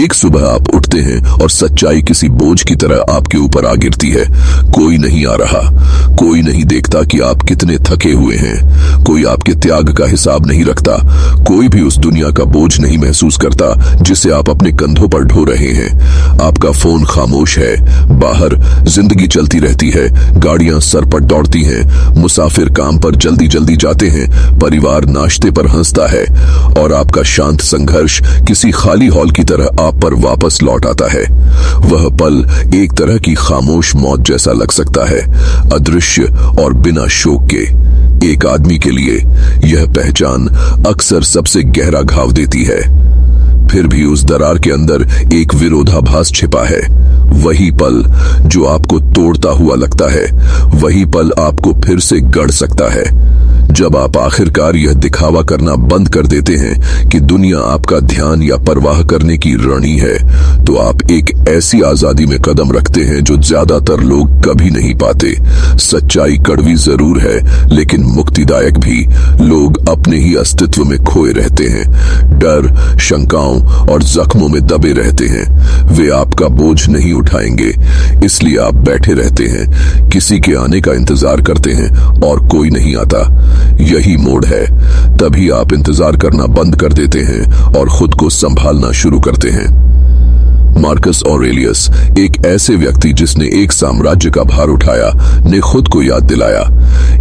एक सुबह आप उठते हैं और सच्चाई किसी बोझ की तरह आपके ऊपर आ गिरती है। कोई नहीं आ रहा, कोई नहीं देखता कि आप कितने थके हुए हैं, कोई आपके त्याग का हिसाब नहीं रखता, कोई भी उस दुनिया का बोझ नहीं महसूस करता जिसे आप अपने कंधों पर ढो रहे हैं। आपका फोन खामोश है, बाहर जिंदगी चलती रहती है, गाड़ियां सर पर दौड़ती हैं, मुसाफिर काम पर जल्दी जल्दी जाते हैं, परिवार नाश्ते पर हंसता है और आपका शांत संघर्ष किसी खाली हॉल की तरह आप पर वापस लौट आता है। वह पल एक तरह की खामोश मौत जैसा लग सकता है, अदृश्य और बिना शोक के। एक आदमी के लिए यह पहचान अक्सर सबसे गहरा घाव देती है। फिर भी उस दरार के अंदर एक विरोधाभास छिपा है। वही पल जो आपको तोड़ता हुआ लगता है, वही पल आपको फिर से गढ़ सकता है। जब आप आखिरकार यह दिखावा करना बंद कर देते हैं कि दुनिया आपका ध्यान या परवाह करने की ऋणी है, तो आप एक ऐसी आजादी में कदम रखते हैं जो ज्यादातर लोग कभी नहीं पाते। सच्चाई कड़वी जरूर है, लेकिन मुक्तिदायक भी। लोग अपने ही अस्तित्व में खोए रहते हैं, डर, शंकाओं और जख्मों में दबे रहते हैं। वे आपका बोझ नहीं उठाएंगे, इसलिए आप बैठे रहते हैं, किसी के आने का इंतजार करते हैं और कोई नहीं आता। यही मोड़ है, तभी आप इंतजार करना बंद कर देते हैं और खुद को संभालना शुरू करते हैं। मार्कस ऑरेलियस, एक ऐसे व्यक्ति जिसने एक साम्राज्य का भार उठाया, ने खुद को याद दिलाया,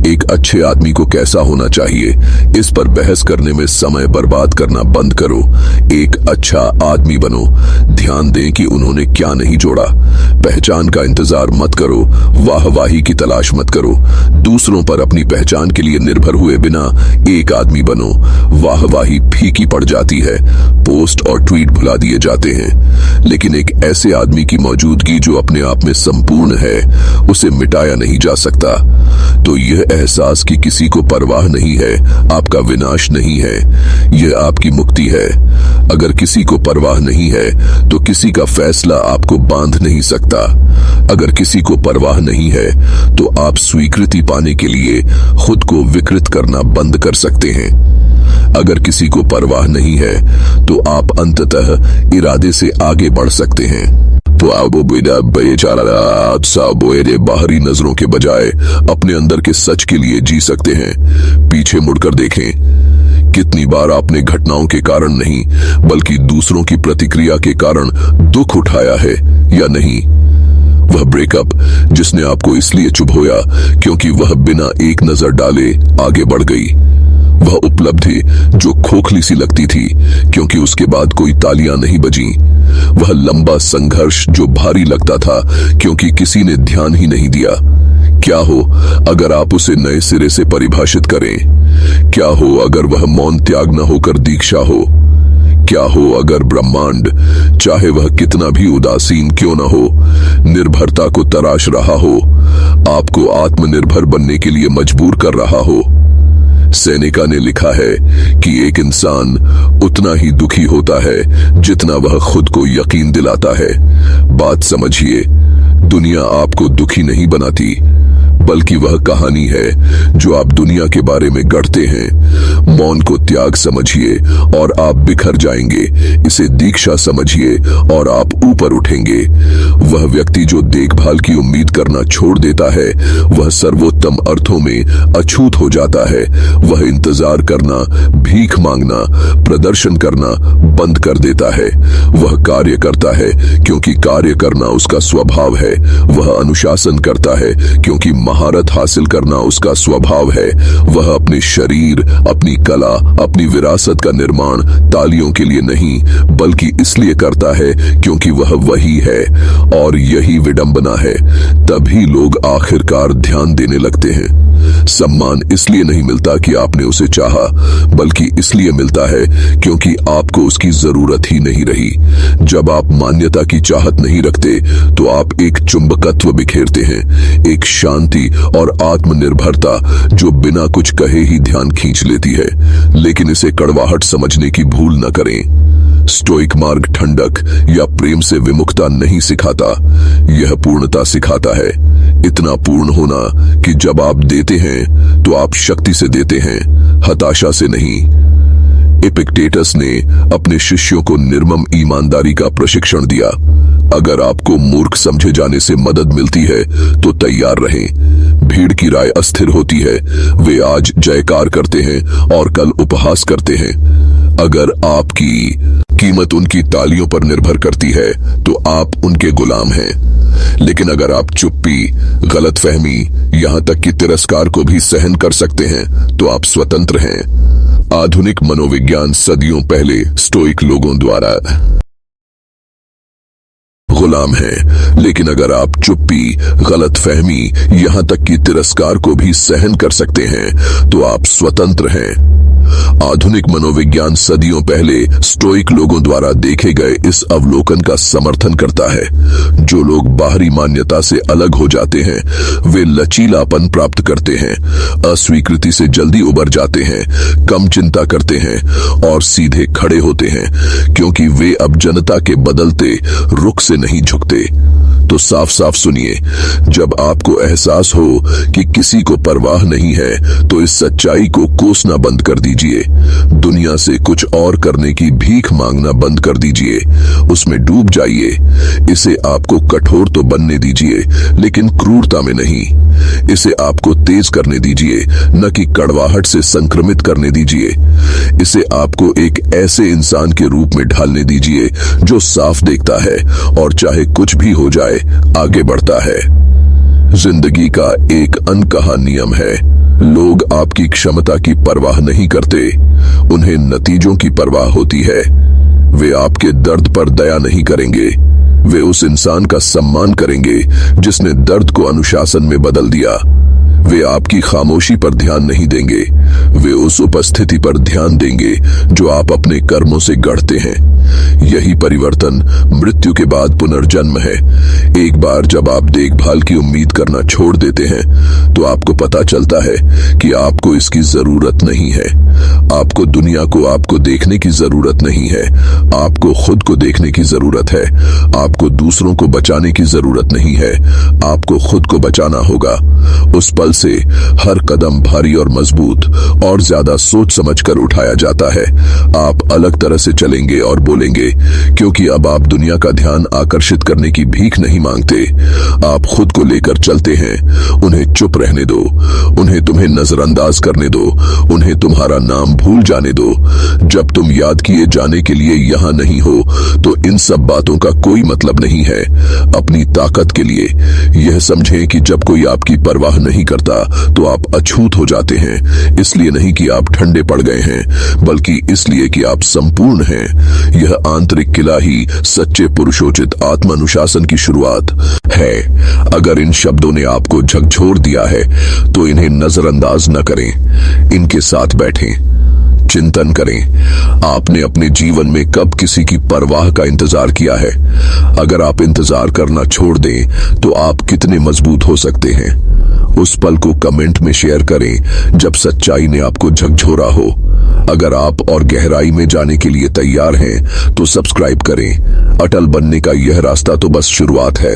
एक अच्छे आदमी को कैसा होना चाहिए। इस पर बहस करने में समय बर्बाद करना बंद करो, एक अच्छा आदमी बनो। ध्यान दें कि उन्होंने क्या नहीं जोड़ा। पहचान का इंतजार मत करो, वाहवाही की तलाश मत करो। दूसरों पर अपनी पहचान के लिए निर्भर हुए बिना एक आदमी बनो। वाहवाही फीकी पड़ जाती है, पोस्ट और ट्वीट भुला दिए जाते हैं, लेकिन एक ऐसे आदमी की मौजूदगी जो अपने आप में संपूर्ण है, उसे मिटाया नहीं जा सकता। तो यह एहसास कि किसी को परवाह नहीं है, आपका विनाश नहीं है, यह आपकी मुक्ति है। अगर किसी को परवाह नहीं है, तो किसी का फैसला आपको बांध नहीं सकता। अगर किसी को परवाह नहीं है, तो आप स्वीकृति पाने के लिए खुद को विकृत करना बंद कर सकते हैं। अगर किसी को परवाह नहीं है, तो आप अंततः इरादे से आगे बढ़ सकते हैं। तो आप बाहरी नजरों के बजाय अपने अंदर के सच के लिए जी सकते हैं। पीछे मुड़कर देखें, कितनी बार आपने घटनाओं के कारण नहीं, बल्कि दूसरों की प्रतिक्रिया के कारण दुख उठाया है या नहीं। वह ब्रेकअप जिसने आपको इसलिए चुभोया क्योंकि वह बिना एक नजर डाले आगे बढ़ गई। वह उपलब्धि जो खोखली सी लगती थी क्योंकि उसके बाद कोई तालियां नहीं बजीं। वह लंबा संघर्ष जो भारी लगता था क्योंकि किसी ने ध्यान ही नहीं दिया। क्या हो अगर आप उसे नए सिरे से परिभाषित करें? क्या हो अगर वह मौन त्याग न होकर दीक्षा हो? क्या हो अगर ब्रह्मांड, चाहे वह कितना भी उदासीन क्यों न हो, निर्भरता को तराश रहा हो, आपको आत्मनिर्भर बनने के लिए मजबूर कर रहा हो? सेनेका ने लिखा है कि एक इंसान उतना ही दुखी होता है जितना वह खुद को यकीन दिलाता है। बात समझिए, दुनिया आपको दुखी नहीं बनाती, बल्कि वह कहानी है जो आप दुनिया के बारे में गढ़ते हैं। मौन को त्याग समझिए और आप बिखर जाएंगे, इसे दीक्षा समझिए और आप ऊपर उठेंगे। वह व्यक्ति जो देखभाल की उम्मीद करना छोड़ देता है, वह सर्वोत्तम अर्थों में अछूत हो जाता है। वह इंतजार करना, भीख मांगना, प्रदर्शन करना बंद कर देता है। वह कार्य करता है क्योंकि कार्य करना उसका स्वभाव है। वह अनुशासन करता है क्योंकि महारत हासिल करना उसका स्वभाव है। वह अपने शरीर, अपनी कला, अपनी विरासत का निर्माण तालियों के लिए नहीं, बल्कि इसलिए करता है क्योंकि वह वही है। और यही विडंबना है, तभी लोग आखिरकार ध्यान देने लगते हैं। सम्मान इसलिए नहीं मिलता कि आपने उसे चाहा, बल्कि इसलिए मिलता है क्योंकि आपको उसकी जरूरत ही नहीं रही। जब आप मान्यता की चाहत नहीं रखते, तो आप एक चुंबकत्व बिखेरते हैं, एक शांति और आत्मनिर्भरता जो बिना कुछ कहे ही ध्यान खींच लेती है। लेकिन इसे कड़वाहट समझने की भूल न करें। स्टोइक मार्ग ठंडक या प्रेम से विमुखता नहीं सिखाता, यह पूर्णता सिखाता है। इतना पूर्ण होना कि जब आप देते हैं तो आप शक्ति से देते हैं, हताशा से नहीं। एपिक्टेटस ने अपने शिष्यों को निर्मम ईमानदारी का प्रशिक्षण दिया। अगर आपको मूर्ख समझे जाने से मदद मिलती है तो तैयार रहें। भीड़ की राय अस्थिर होती है, वे आज जयकार करते हैं और कल उपहास करते हैं। अगर आपकी कीमत उनकी तालियों पर निर्भर करती है तो आप उनके गुलाम हैं। लेकिन अगर आप चुप्पी, गलतफहमी, यहां तक कि तिरस्कार को भी सहन कर सकते हैं तो आप स्वतंत्र हैं। आधुनिक मनोविज्ञान सदियों पहले स्टोइक लोगों द्वारा गुलाम है, लेकिन अगर आप चुप्पी, गलतफहमी, यहां तक कि तिरस्कार को भी सहन कर सकते हैं तो आप स्वतंत्र हैं। आधुनिक मनोविज्ञान सदियों पहले स्टोइक लोगों द्वारा देखे गए इस अवलोकन का समर्थन करता है। जो लोग बाहरी मान्यता से अलग हो जाते हैं वे लचीलापन प्राप्त करते हैं, अस्वीकृति से जल्दी उबर जाते हैं, कम चिंता करते हैं और सीधे खड़े होते हैं, क्योंकि वे अब जनता के बदलते रुख से नहीं झुकते। तो साफ साफ सुनिए, जब आपको एहसास हो कि किसी को परवाह नहीं है तो इस सच्चाई को कोसना बंद कर दीजिए। दुनिया से कुछ और करने की भीख मांगना बंद कर दीजिए, उसमें डूब जाइए। इसे आपको कठोर तो बनने दीजिए, लेकिन क्रूरता में नहीं। इसे आपको तेज करने दीजिए, न कि कड़वाहट से संक्रमित करने दीजिए। इसे आपको एक ऐसे इंसान के रूप में ढालने दीजिए जो साफ देखता है और चाहे कुछ भी हो जाए आगे बढ़ता है। जिंदगी का एक अनकहा नियम है, लोग आपकी क्षमता की परवाह नहीं करते, उन्हें नतीजों की परवाह होती है। वे आपके दर्द पर दया नहीं करेंगे, वे उस इंसान का सम्मान करेंगे जिसने दर्द को अनुशासन में बदल दिया। वे आपकी खामोशी पर ध्यान नहीं देंगे, वे उस उपस्थिति पर ध्यान देंगे जो आप अपने कर्मों से गढ़ते हैं। यही परिवर्तन मृत्यु के बाद पुनर्जन्म है। एक बार जब आप देखभाल की उम्मीद करना छोड़ देते हैं तो आपको पता चलता है कि आपको इसकी जरूरत नहीं है। आपको दुनिया को आपको देखने की जरूरत नहीं है, आपको खुद को देखने की जरूरत है। आपको दूसरों को बचाने की जरूरत नहीं है, आपको खुद को बचाना होगा। उस पल से हर कदम भारी और मजबूत और ज्यादा सोच समझकर उठाया जाता है। आप अलग तरह से चलेंगे और बोलेंगे, क्योंकि अब आप दुनिया का ध्यान आकर्षित करने की भीख नहीं मांगते। आप खुद को लेकर चलते हैं। उन्हें चुप रहने दो, उन्हें तुम्हें नजरअंदाज करने दो, उन्हें तुम्हारा नाम भूल जाने दो। जब तुम याद किए जाने के लिए यहां नहीं हो तो इन सब बातों का कोई मतलब नहीं है। अपनी ताकत के लिए यह समझें कि जब कोई आपकी परवाह नहीं करता तो आप अछूत हो जाते हैं। इसलिए नहीं कि आप ठंडे पड़ गए हैं, बल्कि इसलिए कि आप संपूर्ण हैं। यह आंतरिक किला ही सच्चे पुरुषोचित आत्मानुशासन की शुरुआत है। अगर इन शब्दों ने आपको झकझोर दिया है तो इन्हें नजरअंदाज न करें, इनके साथ बैठें, चिंतन करें। आपने अपने जीवन में कब किसी की परवाह का इंतजार किया है? अगर आप इंतजार करना छोड़ दें तो आप कितने मजबूत हो सकते हैं? उस पल को कमेंट में शेयर करें जब सच्चाई ने आपको झकझोरा हो। अगर आप और गहराई में जाने के लिए तैयार हैं तो सब्सक्राइब करें। अटल बनने का यह रास्ता तो बस शुरुआत है।